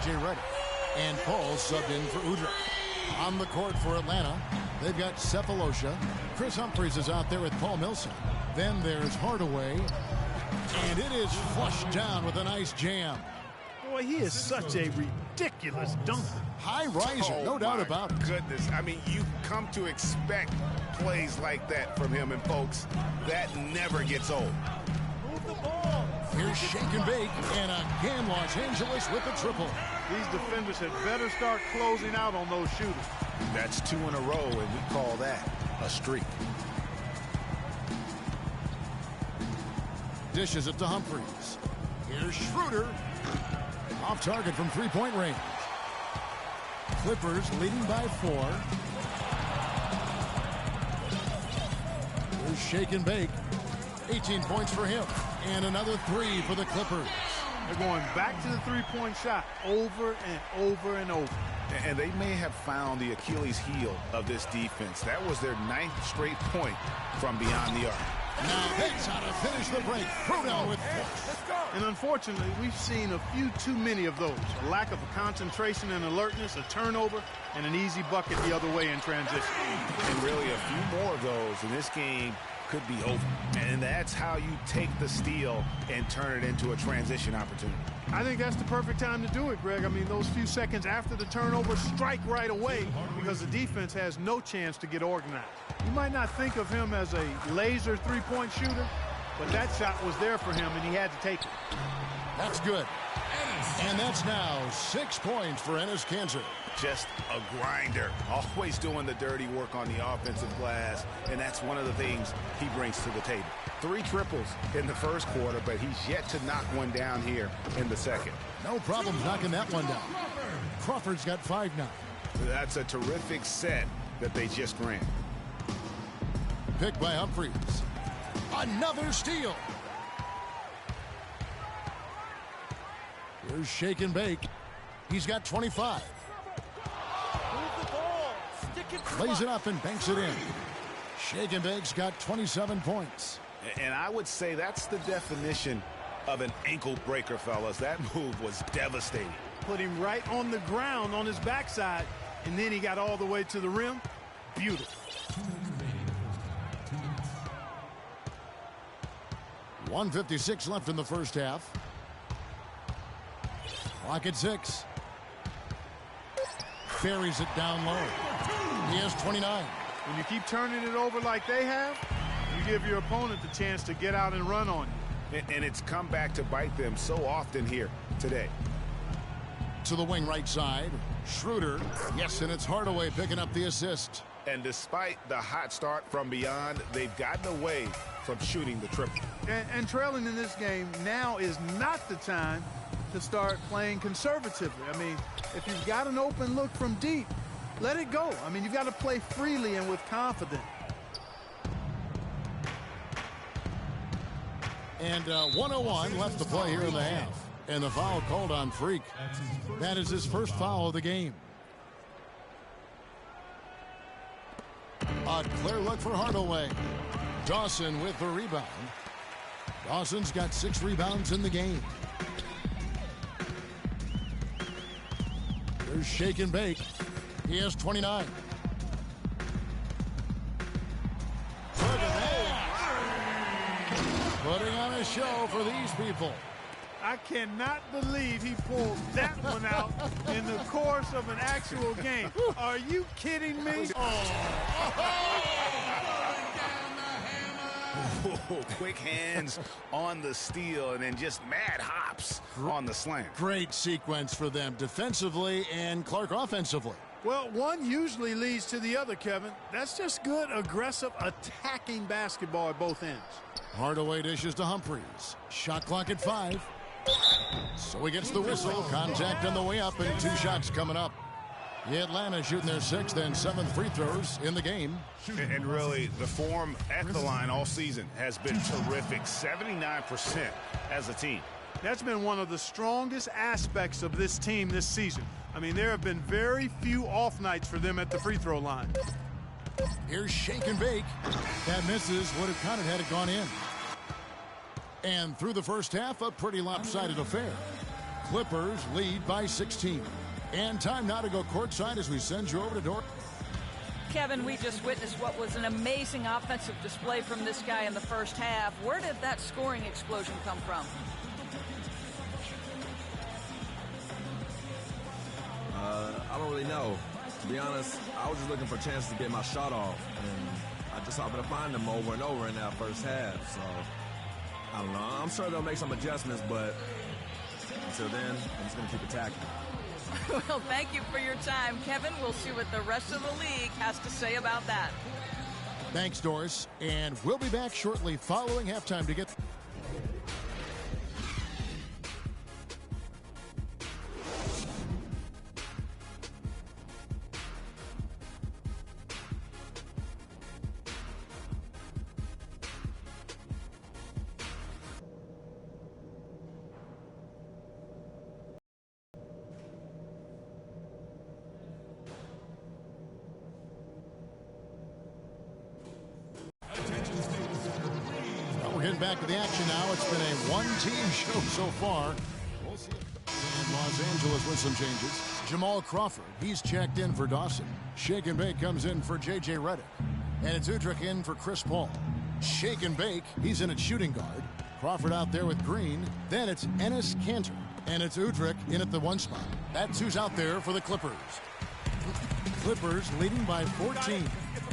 J.J. Redick. And Paul subbed in for Udrih. On the court for Atlanta, they've got Sefolosha. Chris Humphries is out there with Paul Millsap. Then there's Hardaway. And it is flushed down with a nice jam. Boy, he is such a ridiculous dunker. High riser, no doubt about it. Goodness, I mean, you come to expect plays like that from him, and folks, that never gets old. Move the ball. Here's Shake and Bake, and again Los Angeles with a triple. These defenders had better start closing out on those shooters. That's 2 in a row, and we call that a streak. Dishes it to Humphries. Here's Schroeder. Off target from three-point range. Clippers leading by 4. Here's Shake and Bake. 18 points for him. And another 3 for the Clippers. They're going back to the three-point shot over and over and over. And they may have found the Achilles heel of this defense. That was their 9th straight point from beyond the arc. Now that's how to finish the break. Bruno with 4. And unfortunately, we've seen a few too many of those. A lack of concentration and alertness, a turnover, and an easy bucket the other way in transition. And really a few more of those, and this game could be over. And that's how you take the steal and turn it into a transition opportunity. I think that's the perfect time to do it, Greg. I mean, those few seconds after the turnover, strike right away because the defense has no chance to get organized. You might not think of him as a laser three-point shooter, but that shot was there for him, and he had to take it. That's good. And that's now 6 points for Enes Kanter. Just a grinder, always doing the dirty work on the offensive glass, and that's one of the things he brings to the table. 3 triples in the first quarter, but he's yet to knock one down here in the second. No problem knocking that one down. Crawford's got 5 now. That's a terrific set that they just ran. Picked by Humphries. Another steal. Here's Shake and Bake. He's got 25. Lays it up and banks it in. Shake and Bake's got 27 points. And I would say that's the definition of an ankle breaker, fellas. That move was devastating. Put him right on the ground on his backside, and then he got all the way to the rim. Beautiful. 1:56 left in the first half. Clock at 6. Ferries it down low. He has 29. When you keep turning it over like they have, you give your opponent the chance to get out and run on you. And it's come back to bite them so often here today. To the wing right side. Schroeder. Yes, and it's Hardaway picking up the assist. And despite the hot start from beyond, they've gotten away from shooting the triple. And trailing in this game, now is not the time to start playing conservatively. I mean, if you've got an open look from deep, let it go. I mean, you've got to play freely and with confidence. And 1:01 left to play here in the half. And the foul called on Freak. That is his first foul of the game. A clear look for Hardaway. Dawson with the rebound. Dawson's got 6 rebounds in the game. There's Shake and Bake. He has 29. Look at that. Putting on a show for these people. I cannot believe he pulled that one out in the course of an actual game. Are you kidding me? Quick hands on the steal and then just mad hops on the slam. Great sequence for them defensively and Clark offensively. Well, one usually leads to the other, Kevin. That's just good, aggressive, attacking basketball at both ends. Hardaway dishes to Humphries. Shot clock at 5. So he gets the whistle. Contact on the way up and 2 shots coming up. Atlanta shooting their 6th and 7th free throws in the game. And really, the form at the line all season has been terrific. 79% as a team. That's been one of the strongest aspects of this team this season. I mean, there have been very few off nights for them at the free throw line. Here's Shake and Bake. That misses. Would have counted had it gone in. And through the first half, a pretty lopsided affair. Clippers lead by 16. And time now to go courtside as we send you over to Dort. Kevin, we just witnessed what was an amazing offensive display from this guy in the first half. Where did that scoring explosion come from? I don't really know. To be honest, I was just looking for chances to get my shot off, and I just happened to find them over and over in that first half. So, I don't know. I'm sure they'll make some adjustments, but until then, I'm just going to keep attacking. Well, thank you for your time, Kevin. We'll see what the rest of the league has to say about that. Thanks, Doris. And we'll be back shortly following halftime to get... We're getting back to the action now. It's been a one-team show so far. We'll see. And Los Angeles with some changes. Jamal Crawford, he's checked in for Dawson. Shake and Bake comes in for J.J. Redick. And it's Udrih in for Chris Paul. Shake and Bake, he's in at shooting guard. Crawford out there with Green. Then it's Enes Kanter. And it's Udrih in at the one spot. That's who's out there for the Clippers. Clippers leading by 14.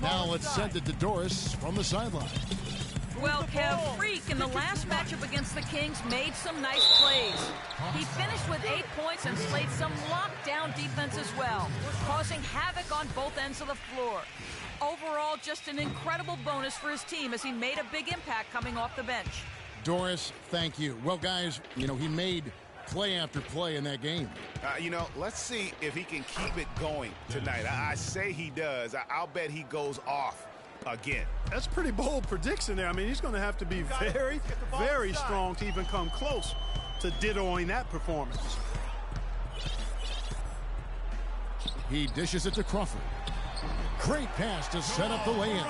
Now let's send it to Doris from the sideline. Well, Kev, Freak in the last matchup against the Kings made some nice plays. He finished with 8 points and slayed some lockdown defense as well, causing havoc on both ends of the floor. Overall, just an incredible bonus for his team as he made a big impact coming off the bench. Doris, thank you. Well, guys, he made play after play in that game. Let's see if he can keep it going tonight. I say he does. I'll bet he goes off again. That's a pretty bold prediction there. I mean, he's going to have to be very, very strong to even come close to dittoing that performance. He dishes it to Crawford. Great pass to set up the lay-in.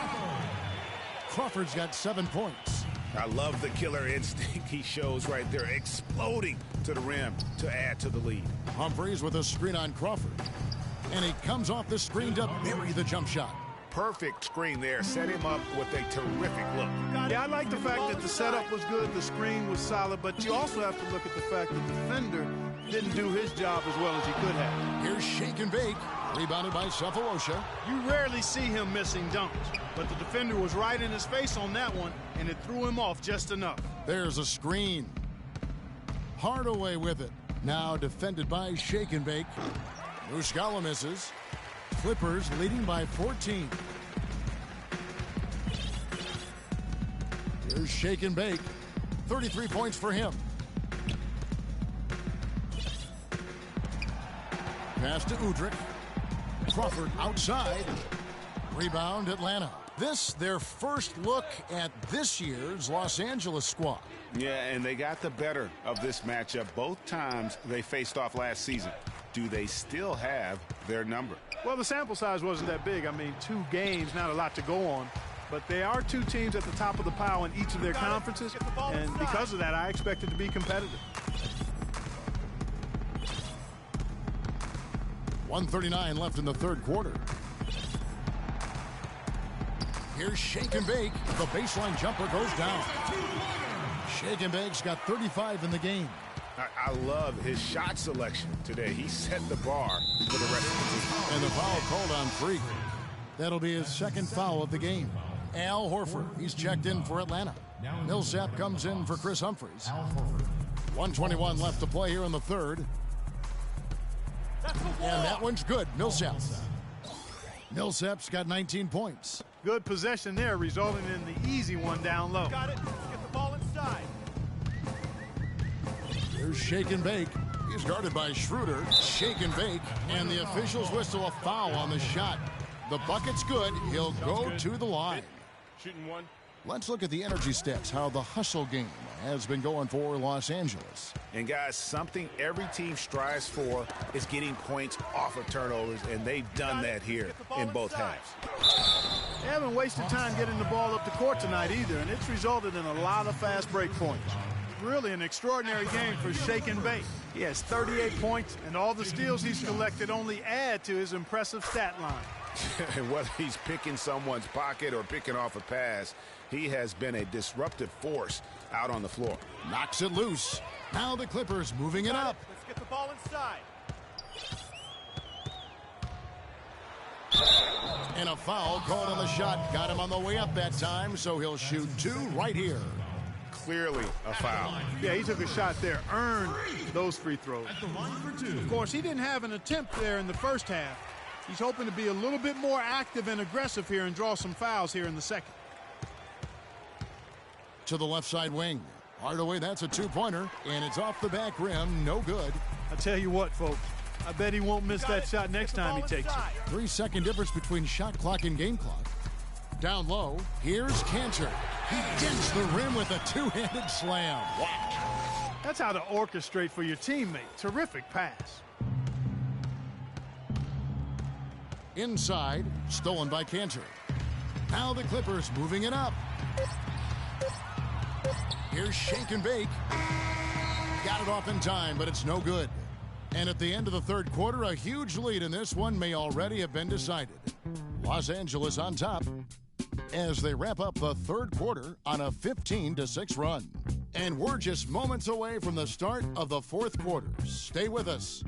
Crawford's got 7 points. I love the killer instinct he shows right there, exploding to the rim to add to the lead. Humphries with a screen on Crawford. And he comes off the screen to bury the jump shot. Perfect screen there. Set him up with a terrific look. Yeah, I like the fact that the setup was good, the screen was solid, but you also have to look at the fact that the defender didn't do his job as well as he could have. Here's Shake and Bake, rebounded by Sefolosha. You rarely see him missing dunks, but the defender was right in his face on that one, and it threw him off just enough. There's a screen. Hardaway with it. Now defended by Shake and Bake. Muscala misses. Clippers leading by 14. Here's Shake and Bake. 33 points for him. Pass to Udrih. Crawford outside. Rebound Atlanta. This their first look at this year's Los Angeles squad. Yeah, and they got the better of this matchup both times they faced off last season. Do they still have their number? Well, the sample size wasn't that big. I mean, 2 games, not a lot to go on. But they are 2 teams at the top of the pile in each of their conferences. And because of that, I expect it to be competitive. 1:39 left in the third quarter. Here's Shake and Bake. The baseline jumper goes down. Shake and Bake's got 35 in the game. I love his shot selection today. He set the bar for the rest of the team. And the foul called on Freak. That'll be his second foul of the game. Al Horford, he's checked in for Atlanta. Millsap comes in for Chris Humphries. 1:21 left to play here in the third. And that one's good. Millsap. Millsap's got 19 points. Good possession there, resulting in the easy one down low. Got it. Get the ball inside. Here's Shake and Bake. He's guarded by Schroeder. Shake and Bake. And the officials whistle a foul on the shot. The bucket's good. He'll go to the line. Shooting one. Let's look at the energy stats, how the hustle game has been going for Los Angeles. And guys, something every team strives for is getting points off of turnovers, and they've done that here in both halves. They haven't wasted time getting the ball up the court tonight either, and it's resulted in a lot of fast break points. Really an extraordinary game for Shake and Bake. He has 38 points, and all the steals he's collected only add to his impressive stat line. And whether he's picking someone's pocket or picking off a pass, he has been a disruptive force out on the floor. Knocks it loose. Now the Clippers moving it up. Let's get the ball inside. And a foul called on the shot. Got him on the way up that time, so he'll shoot 2 right here. Clearly a foul. Yeah, he took a shot there, earned those free throws. Of course, he didn't have an attempt there in the first half. He's hoping to be a little bit more active and aggressive here and draw some fouls here in the second. To the left side wing. Hardaway, that's a 2-pointer, and it's off the back rim. No good. I tell you what, folks, I bet he won't miss that shot next time he takes it. 3-second difference between shot clock and game clock. Down low, here's Cantor. He dents the rim with a 2-handed slam. Wow. That's how to orchestrate for your teammate. Terrific pass. Inside, stolen by Cantor. Now the Clippers moving it up. Here's Shake and Bake. Got it off in time, but it's no good. And at the end of the third quarter, a huge lead in this one may already have been decided. Los Angeles on top as they wrap up the third quarter on a 15-6 run. And we're just moments away from the start of the fourth quarter. Stay with us.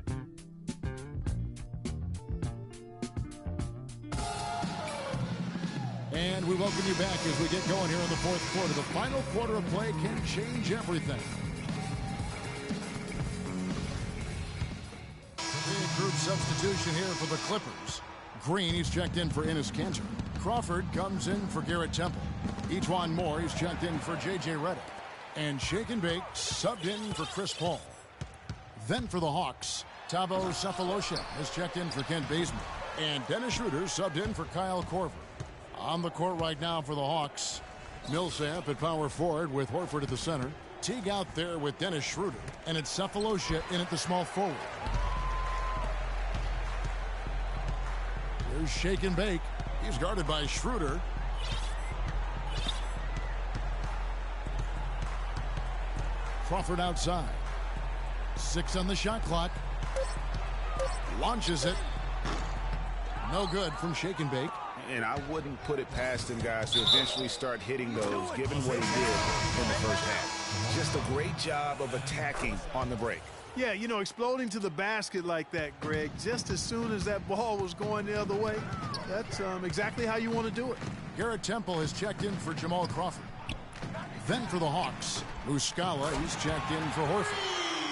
And we welcome you back as we get going here in the fourth quarter. The final quarter of play can change everything. Big group substitution here for the Clippers. Green, he's checked in for Enes Kanter. Crawford comes in for Garrett Temple. Ejuan Moore, he's checked in for J.J. Redick. And Shake and Bake subbed in for Chris Paul. Then for the Hawks, Thabo Sefolosha has checked in for Kent Bazemore. And Dennis Schroeder subbed in for Kyle Korver. On the court right now for the Hawks, Millsap at power forward with Horford at the center. Teague out there with Dennis Schroeder. And it's Sefolosha in at the small forward. Here's Shake and Bake. He's guarded by Schroeder. Crawford outside. 6 on the shot clock. Launches it. No good from Shake and Bake. And I wouldn't put it past him, guys, to eventually start hitting those, given what he did in the first half. Just a great job of attacking on the break. Yeah, you know, exploding to the basket like that, Greg, just as soon as that ball was going the other way, that's exactly how you want to do it. Garrett Temple has checked in for Jamal Crawford. Then for the Hawks, Muscala, he's checked in for Horford.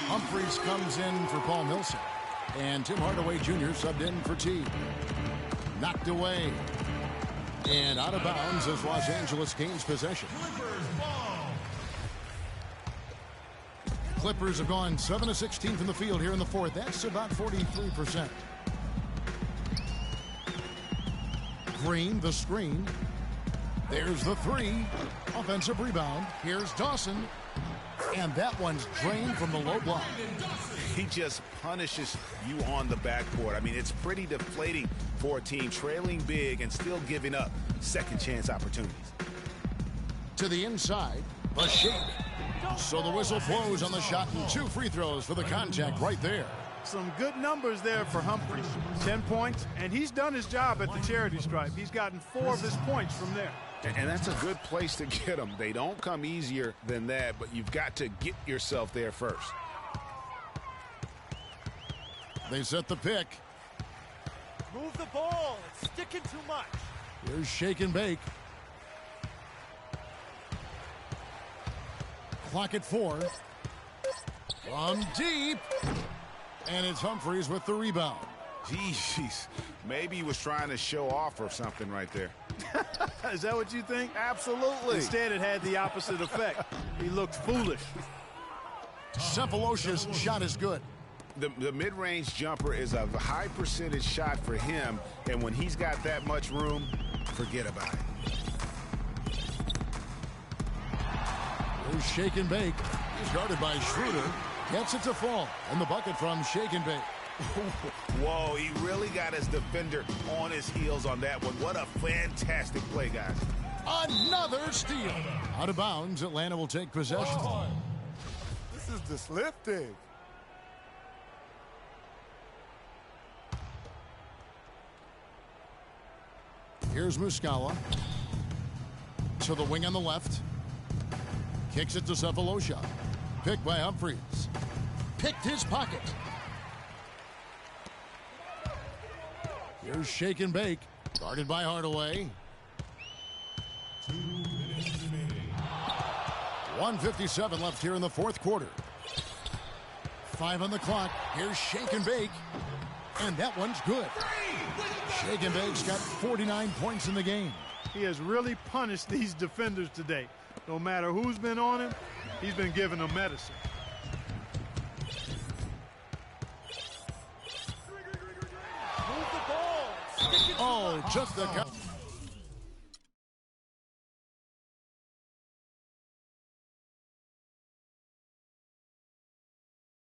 Humphries comes in for Paul Millsap. And Tim Hardaway Jr. subbed in for Teague. Knocked away. And out of bounds as Los Angeles gains possession. Clippers have gone 7 of 16 from the field here in the fourth. That's about 43%. Green, the screen. There's the 3. Offensive rebound. Here's Dawson. And that one's drained from the low block. He just punishes you on the backboard. I mean, it's pretty deflating for a team trailing big and still giving up second chance opportunities. To the inside, a shake. So the whistle blows on the shot and 2 free throws for the contact right there. Some good numbers there for Humphries. 10 points, and he's done his job at the charity stripe. He's gotten 4 of his points from there. And that's a good place to get them. They don't come easier than that, but you've got to get yourself there first. They set the pick. Move the ball. It's sticking too much. Here's Shake and Bake. Clock at 4. From deep. And it's Humphries with the rebound. Jeez, maybe he was trying to show off or something right there. Is that what you think? Absolutely. Instead, it had the opposite effect. He looked foolish. Sefolosha's shot is good. The mid-range jumper is a high percentage shot for him, and when he's got that much room, forget about it. There's Shake and Bake. He's guarded by Schroeder. Gets it to fall. And the bucket from Shake and Bake. Whoa, he really got his defender on his heels on that one. What a fantastic play, guys. Another steal. Out of bounds, Atlanta will take possession. This is deslifting. Here's Muscala. To the wing on the left. Kicks it to Sefolosha. Picked by Humphries. Picked his pocket. Here's Shake and Bake. Guarded by Hardaway. 1:57 left here in the fourth quarter. 5 on the clock. Here's Shake and Bake. And that one's good. Shake and Bake's got 49 points in the game. He has really punished these defenders today. No matter who's been on him, he's been giving them medicine. Move the ball. Stick it to Oh, the just the count.